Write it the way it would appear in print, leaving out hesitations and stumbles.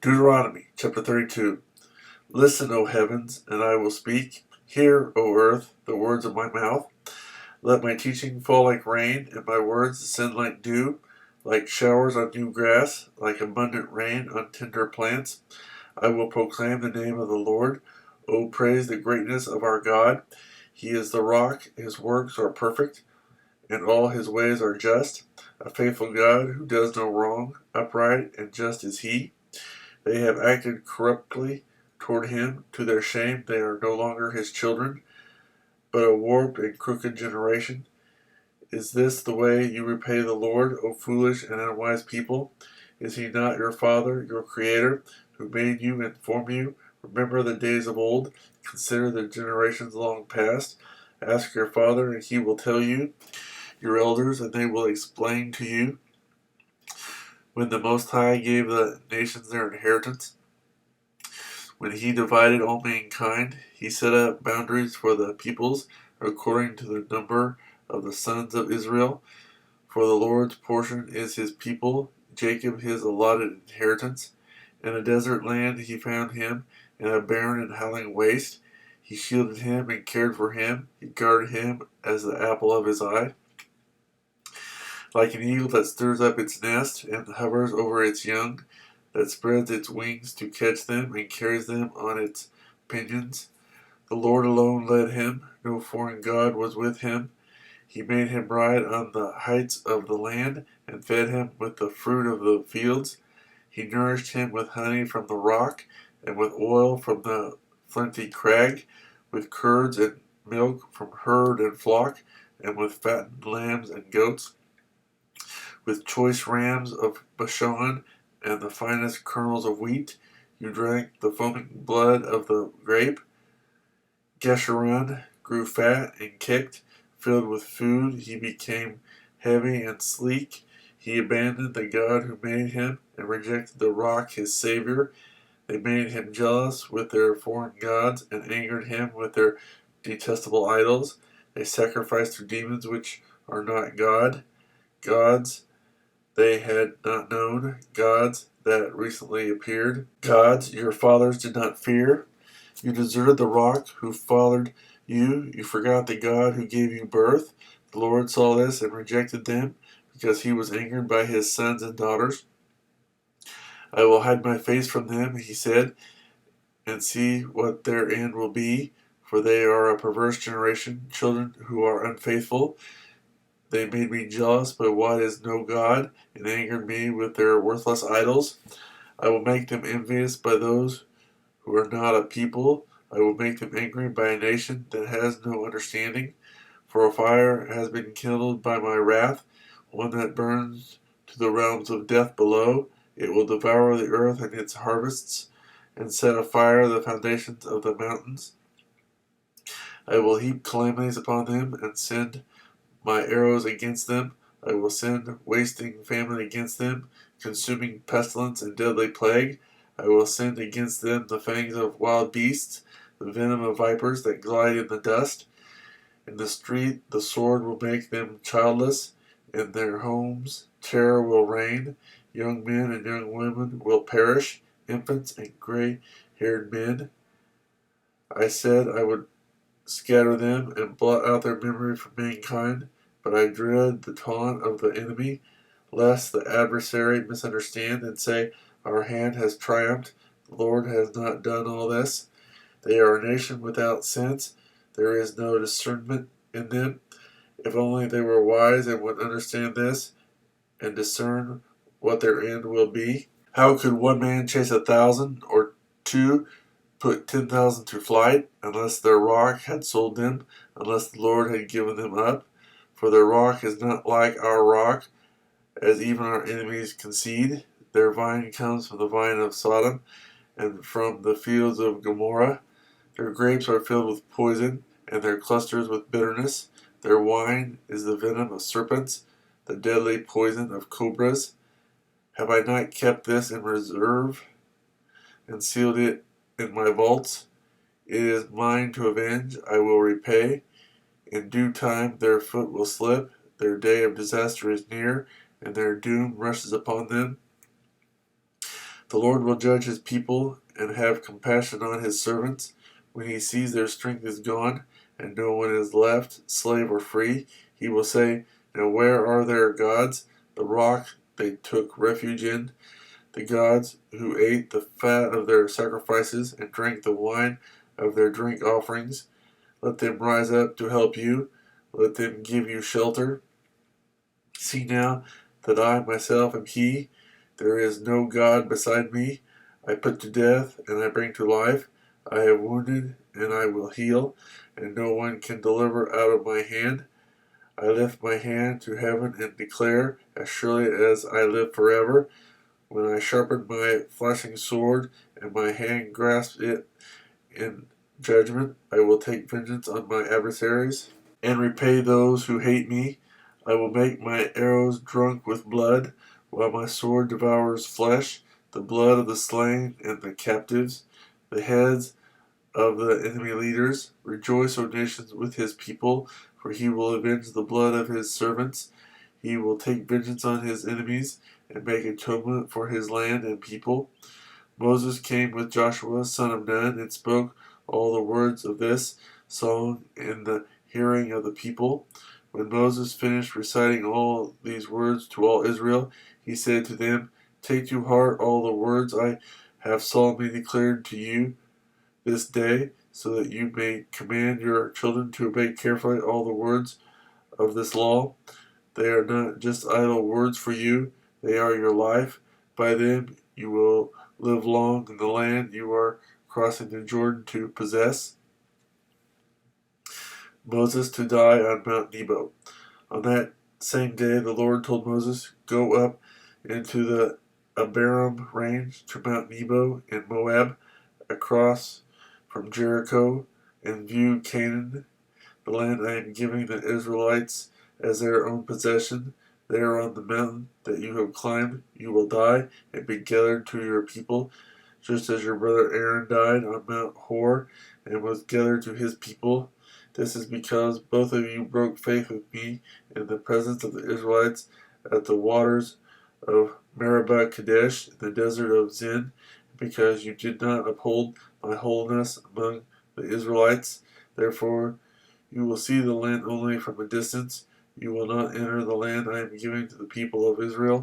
Deuteronomy chapter 32. Listen, O heavens, and I will speak. Hear, O earth, the words of my mouth. Let my teaching fall like rain, and my words descend like dew, like showers on new grass, like abundant rain on tender plants. I will proclaim the name of the Lord. O praise the greatness of our God. He is the rock, his works are perfect, and all his ways are just. A faithful God who does no wrong, upright and just is he. They have acted corruptly toward him. To their shame, they are no longer his children, but a warped and crooked generation. Is this the way you repay the Lord, O foolish and unwise people? Is he not your Father, your Creator, who made you and formed you? Remember the days of old. Consider the generations long past. Ask your father, and he will tell you, your elders, and they will explain to you. When the Most High gave the nations their inheritance, when he divided all mankind, he set up boundaries for the peoples according to the number of the sons of Israel. For the Lord's portion is his people, Jacob his allotted inheritance. In a desert land he found him, in a barren and howling waste. He shielded him and cared for him. He guarded him as the apple of his eye. Like an eagle that stirs up its nest and hovers over its young, that spreads its wings to catch them and carries them on its pinions. The Lord alone led him. No foreign god was with him. He made him ride on the heights of the land and fed him with the fruit of the fields. He nourished him with honey from the rock and with oil from the flinty crag, with curds and milk from herd and flock, and with fattened lambs and goats, with choice rams of Bashan and the finest kernels of wheat. You drank the foaming blood of the grape. Gesharon grew fat and kicked. Filled with food, he became heavy and sleek. He abandoned the God who made him and rejected the rock, his Savior. They made him jealous with their foreign gods and angered him with their detestable idols. They sacrificed to demons which are not gods they had not known, gods that recently appeared, gods your fathers did not fear. You deserted the rock who fathered you. You forgot the God who gave you birth. The Lord saw this and rejected them because he was angered by his sons and daughters. I will hide my face from them, he said, and see what their end will be, for they are a perverse generation, children who are unfaithful. They made me jealous by what is no God, and angered me with their worthless idols. I will make them envious by those who are not a people. I will make them angry by a nation that has no understanding. For a fire has been kindled by my wrath, one that burns to the realms of death below. It will devour the earth and its harvests, and set afire the foundations of the mountains. I will heap calamities upon them, and send my arrows against them. I will send wasting famine against them, consuming pestilence and deadly plague. I will send against them the fangs of wild beasts, the venom of vipers that glide in the dust. In the street the sword will make them childless. In their homes terror will reign. Young men and young women will perish, infants and gray-haired men. I said I would scatter them and blot out their memory from mankind, but I dread the taunt of the enemy, lest the adversary misunderstand and say, our hand has triumphed, the Lord has not done all this. They are a nation without sense, there is no discernment in them. If only they were wise and would understand this, and discern what their end will be. How could one man chase 1,000, or two put 10,000 to flight, unless their rock had sold them, unless the Lord had given them up? For their rock is not like our rock, as even our enemies concede. Their vine comes from the vine of Sodom, and from the fields of Gomorrah. Their grapes are filled with poison, and their clusters with bitterness. Their wine is the venom of serpents, the deadly poison of cobras. Have I not kept this in reserve, and sealed it in my vaults? It is mine to avenge, I will repay. In due time their foot will slip, their day of disaster is near, and their doom rushes upon them. The Lord will judge his people and have compassion on his servants. When he sees their strength is gone, and no one is left, slave or free, he will say, Now where are their gods, the rock they took refuge in, the gods who ate the fat of their sacrifices and drank the wine of their drink offerings? Let them rise up to help you. Let them give you shelter. See now that I myself am He. There is no God beside me. I put to death, and I bring to life. I have wounded, and I will heal, and no one can deliver out of my hand. I lift my hand to heaven and declare, as surely as I live forever, when I sharpen my flashing sword, and my hand grasps it in judgment, I will take vengeance on my adversaries and repay those who hate me. I will make my arrows drunk with blood, while my sword devours flesh, the blood of the slain and the captives, the heads of the enemy leaders. Rejoice, O nations, with his people, for he will avenge the blood of his servants. He will take vengeance on his enemies and make atonement for his land and people. Moses came with Joshua, son of Nun, and spoke all the words of this song in the hearing of the people. When Moses finished reciting all these words to all Israel, he said to them, Take to heart all the words I have solemnly declared to you this day, so that you may command your children to obey carefully all the words of this law. They are not just idle words for you, they are your life. By them you will live long in the land you are crossing the Jordan to possess. Moses to die on Mount Nebo. On that same day the Lord told Moses, Go up into the Abiram range to Mount Nebo in Moab, across from Jericho, and view Canaan, the land I am giving the Israelites as their own possession. There on the mountain that you have climbed, you will die and be gathered to your people, just as your brother Aaron died on Mount Hor and was gathered to his people. This is because both of you broke faith with me in the presence of the Israelites at the waters of Meribah Kadesh in the desert of Zin, because you did not uphold my holiness among the Israelites. Therefore, you will see the land only from a distance. You will not enter the land I am giving to the people of Israel.